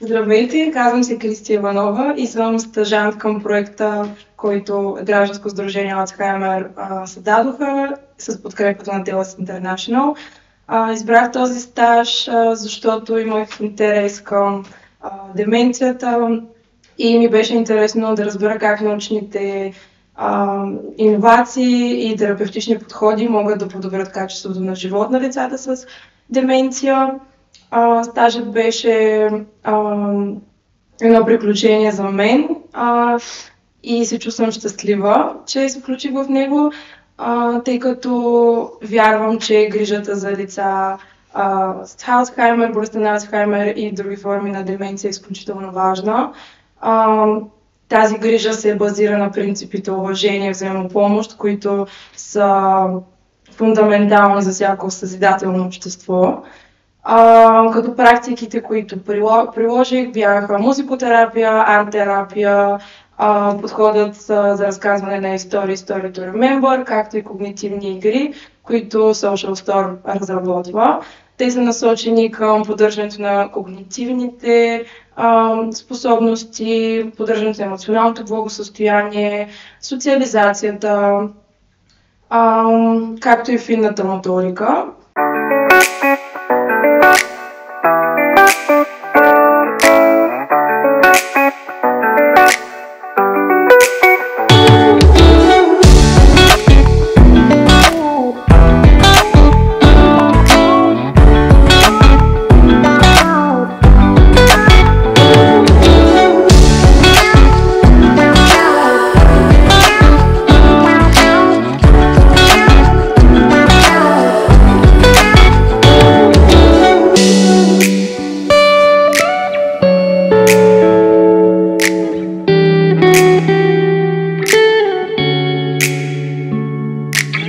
Здравейте, казвам се Кристия Иванова и съм стажант към проекта, който Гражданско сдружение Алцхаймер създадоха с подкрепата на TELUS International. Избрах този стаж, защото имах интерес към деменцията и ми беше интересно да разбера как научните иновации и терапевтични подходи могат да подобрят качеството на живот на децата с деменция. Стажът беше едно приключение за мен и се чувствам щастлива, че се включих в него, тъй като вярвам, че грижата за деца с Алцхаймер, болестта на Алцхаймер и други форми на деменция е изключително важна. Тази грижа се базира на принципите уважение и взаимопомощ, които са фундаментални за всяко съзидателно общество. Като практиките, които приложих, бяха музикотерапия, арт-терапия, подходът за разказване на истории, Story to Remember, както и когнитивни игри, които Social Store разработва. Те са насочени към поддържането на когнитивните способности, поддържането на емоционалното благосъстояние, социализацията, както и финната моторика.